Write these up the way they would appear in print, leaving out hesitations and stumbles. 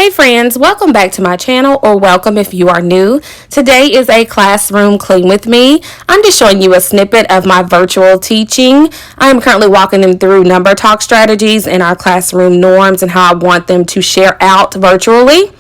Hey friends, welcome back to my channel, or welcome if you are new. Today is a classroom clean with me. I'm just showing you a snippet of my virtual teaching. I'm currently walking them through number talk strategies and our classroom norms and how I want them to share out virtually.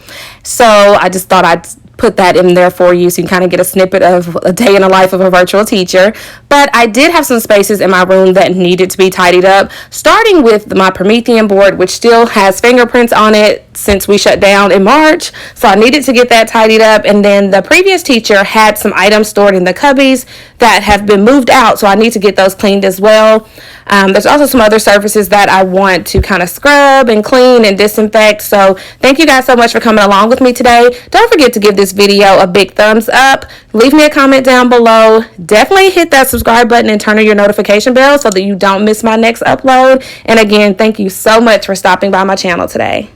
So I just thought I'd put that in there for you so you can kind of get a snippet of a day in the life of a virtual teacher. But I did have some spaces in my room that needed to be tidied up, starting with my Promethean board, which still has fingerprints on it since we shut down in March. So I needed to get that tidied up. And then the previous teacher had some items stored in the cubbies that have been moved out, so I need to get those cleaned as well. There's also some other surfaces that I want to kind of scrub and clean and disinfect. So thank you guys so much for coming along with me today. Don't forget to give this video a big thumbs up. Leave me a comment down below. Definitely hit that subscribe button and turn on your notification bell so that you don't miss my next upload. And again, thank you so much for stopping by my channel today.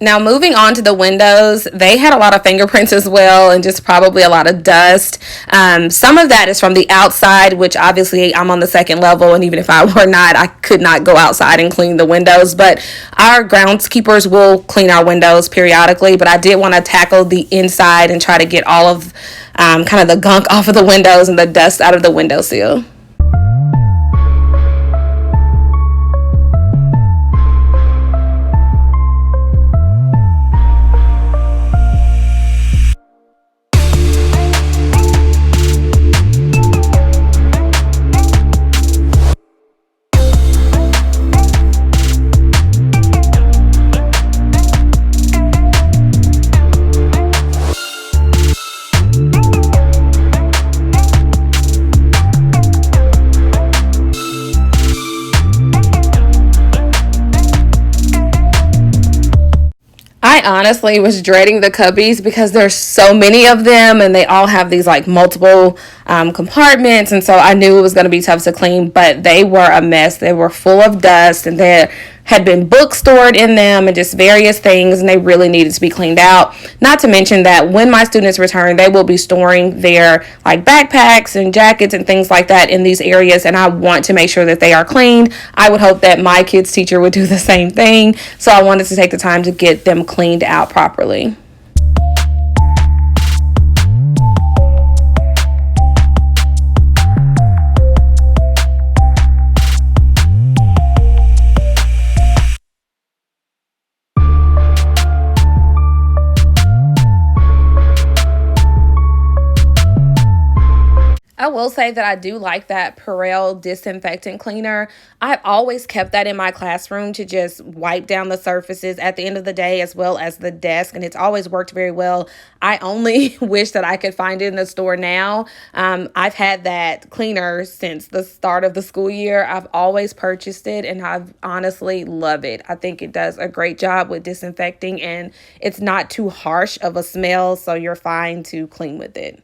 Now moving on to the windows, they had a lot of fingerprints as well and just probably a lot of dust. Some of that is from the outside, which obviously I'm on the second level, and even if I were not, I could not go outside and clean the windows. But our groundskeepers will clean our windows periodically, but I did want to tackle the inside and try to get all of kind of the gunk off of the windows and the dust out of the windowsill. I honestly was dreading the cubbies because there's so many of them and they all have these like multiple compartments, and so I knew it was going to be tough to clean, but they were a mess. They were full of dust and there had been books stored in them and just various things, and they really needed to be cleaned out. Not to mention that when my students return, they will be storing their like backpacks and jackets and things like that in these areas, and I want to make sure that they are cleaned. I would hope that my kids' teacher would do the same thing, so I wanted to take the time to get them cleaned out properly. I will say that I do like that Perel disinfectant cleaner. I've always kept that in my classroom to just wipe down the surfaces at the end of the day as well as the desk, and it's always worked very well. I only wish that I could find it in the store now. I've had that cleaner since the start of the school year. I've always purchased it and I've honestly love it. I think it does a great job with disinfecting and it's not too harsh of a smell, so you're fine to clean with it.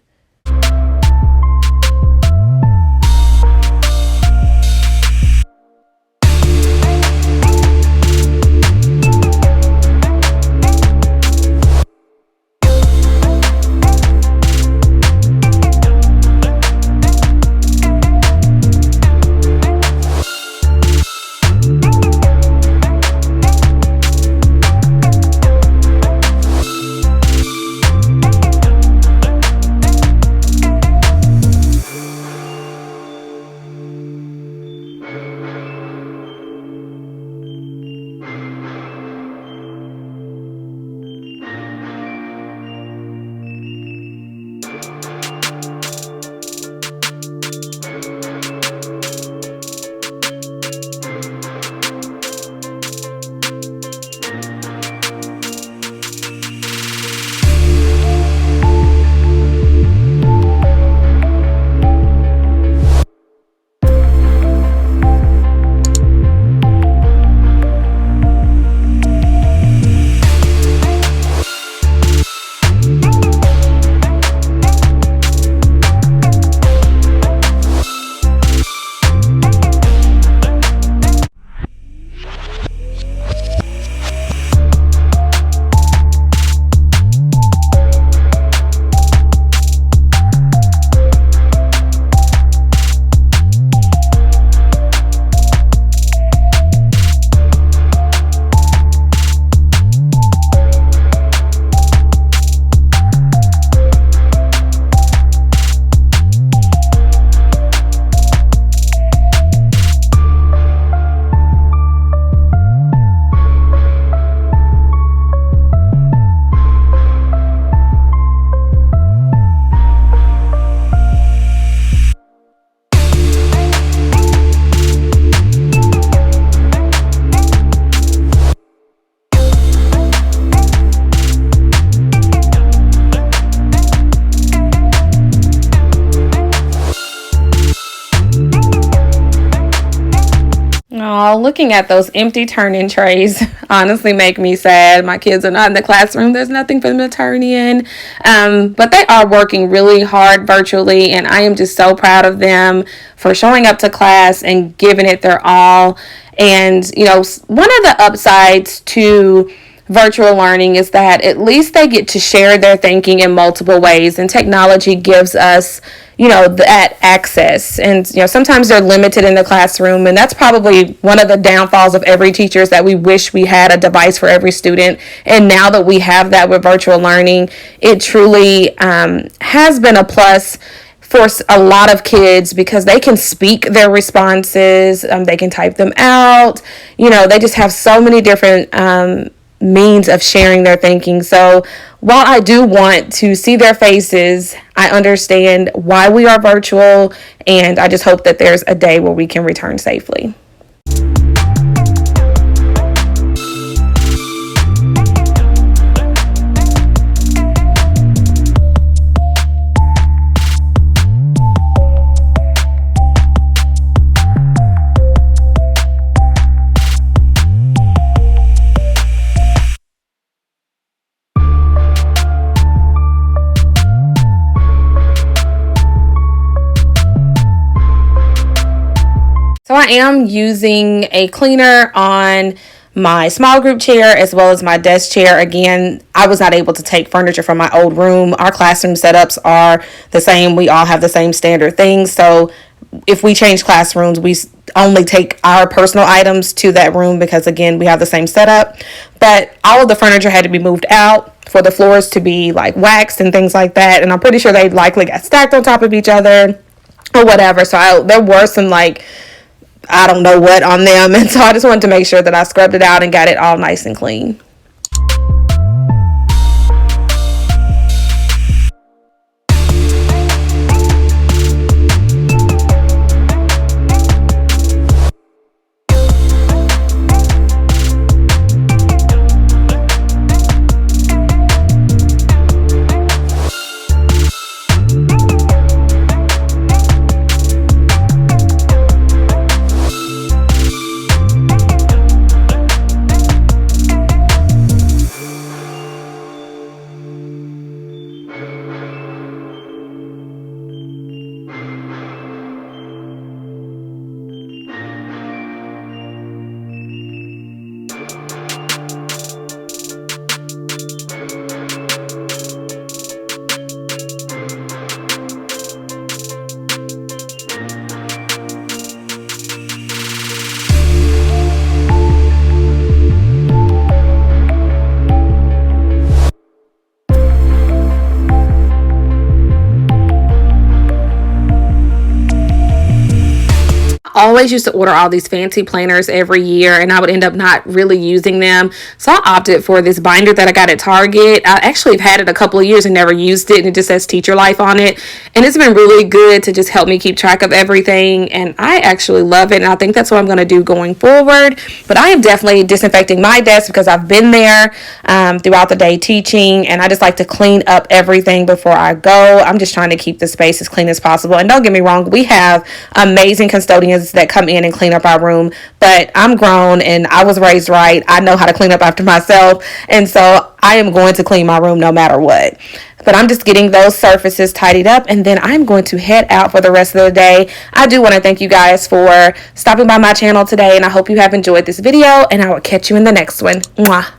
looking at those empty turn-in trays honestly make me sad. My kids are not in the classroom. There's nothing for them to turn in. But they are working really hard virtually, and I am just so proud of them for showing up to class and giving it their all. And, one of the upsides to virtual learning is that at least they get to share their thinking in multiple ways, and technology gives us that access. And sometimes they're limited in the classroom, and that's probably one of the downfalls of every teacher, is that we wish we had a device for every student. And now that we have that with virtual learning, it truly has been a plus for a lot of kids, because they can speak their responses, they can type them out, they just have so many different means of sharing their thinking. So while I do want to see their faces, I understand why we are virtual, and I just hope that there's a day where we can return safely. So I am using a cleaner on my small group chair as well as my desk chair. Again, I was not able to take furniture from my old room. Our classroom setups are the same. We all have the same standard things. So if we change classrooms, we only take our personal items to that room, because again, we have the same setup. But all of the furniture had to be moved out for the floors to be like waxed and things like that. And I'm pretty sure they likely got stacked on top of each other or whatever. So there were some I don't know what on them. And so I just wanted to make sure that I scrubbed it out and got it all nice and clean. Always used to order all these fancy planners every year, and I would end up not really using them. So I opted for this binder that I got at Target. I actually have had it a couple of years and never used it, and it just says Teacher Life on it. And it's been really good to just help me keep track of everything, and I actually love it, and I think that's what I'm going to do going forward. But I am definitely disinfecting my desk, because I've been there throughout the day teaching, and I just like to clean up everything before I go. I'm just trying to keep the space as clean as possible. And don't get me wrong, we have amazing custodians that come in and clean up our room, but I'm grown and I was raised right. I know how to clean up after myself, and so I am going to clean my room no matter what. But I'm just getting those surfaces tidied up, and then I'm going to head out for the rest of the day. I do want to thank you guys for stopping by my channel today, and I hope you have enjoyed this video, and I will catch you in the next one. Mwah.